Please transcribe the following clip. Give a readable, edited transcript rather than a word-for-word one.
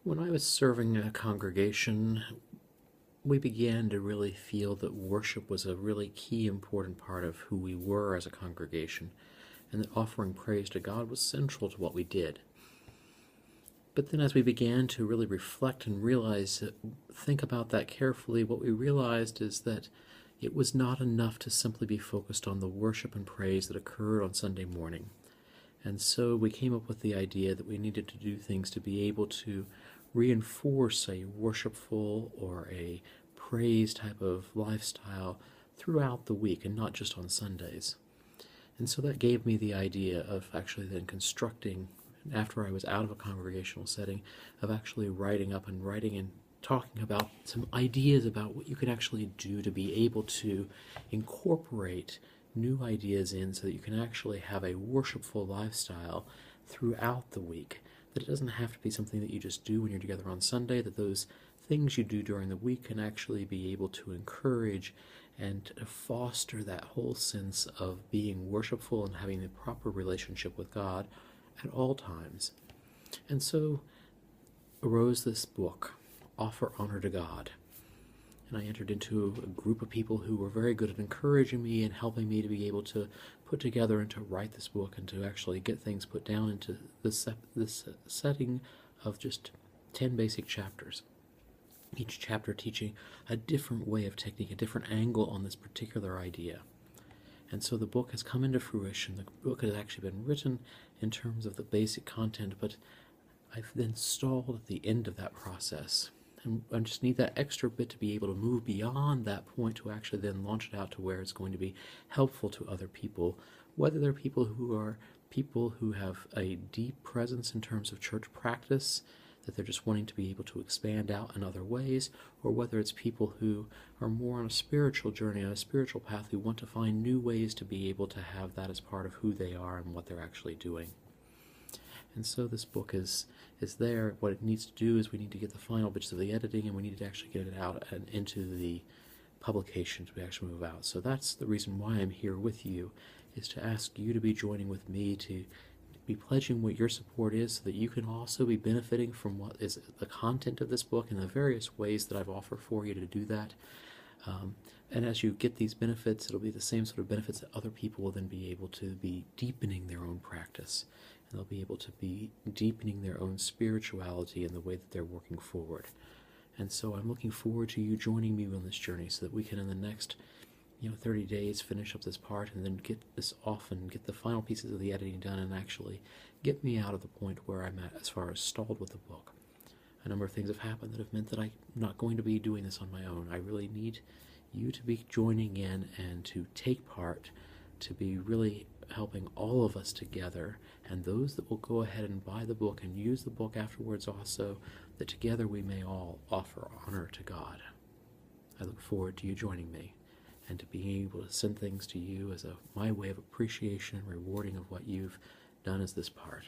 When I was serving a congregation, we began to really feel that worship was a really key, important part of who we were as a congregation, and that offering praise to God was central to what we did. But then as we began to really reflect and think about that carefully, what we realized is that it was not enough to simply be focused on the worship and praise that occurred on Sunday morning. And so we came up with the idea that we needed to do things to be able to reinforce a worshipful or a praise type of lifestyle throughout the week and not just on Sundays. And so that gave me the idea of actually then constructing, after I was out of a congregational setting, of actually writing and talking about some ideas about what you could actually do to be able to incorporate new ideas in so that you can actually have a worshipful lifestyle throughout the week. That it doesn't have to be something that you just do when you're together on Sunday, that those things you do during the week can actually be able to encourage and foster that whole sense of being worshipful and having the proper relationship with God at all times. And so arose this book, Offer Honor to God. And I entered into a group of people who were very good at encouraging me and helping me to be able to put together and to write this book and to actually get things put down into this setting of just 10 basic chapters. Each chapter teaching a different way of technique, a different angle on this particular idea. And so the book has come into fruition. The book has actually been written in terms of the basic content, but I've then stalled at the end of that process. And I just need that extra bit to be able to move beyond that point to actually then launch it out to where it's going to be helpful to other people, whether they're people who have a deep presence in terms of church practice, that they're just wanting to be able to expand out in other ways, or whether it's people who are more on a spiritual journey, on a spiritual path, who want to find new ways to be able to have that as part of who they are and what they're actually doing. And so this book is there. What it needs to do is we need to get the final bits of the editing, and we need to actually get it out and into the publication to actually move out. So that's the reason why I'm here with you, is to ask you to be joining with me, to be pledging what your support is, so that you can also be benefiting from what is the content of this book and the various ways that I've offered for you to do that. And as you get these benefits, it'll be the same sort of benefits that other people will then be able to be deepening their own practice. And they'll be able to be deepening their own spirituality in the way that they're working forward. And so I'm looking forward to you joining me on this journey so that we can in the next 30 days finish up this part and then get this off and get the final pieces of the editing done and actually get me out of the point where I'm at as far as stalled with the book. A number of things have happened that have meant that I'm not going to be doing this on my own. I really need you to be joining in and to take part, to be really helping all of us together, and those that will go ahead and buy the book and use the book afterwards also, that together we may all offer honor to God. I look forward to you joining me and to being able to send things to you as my way of appreciation and rewarding of what you've done as this part.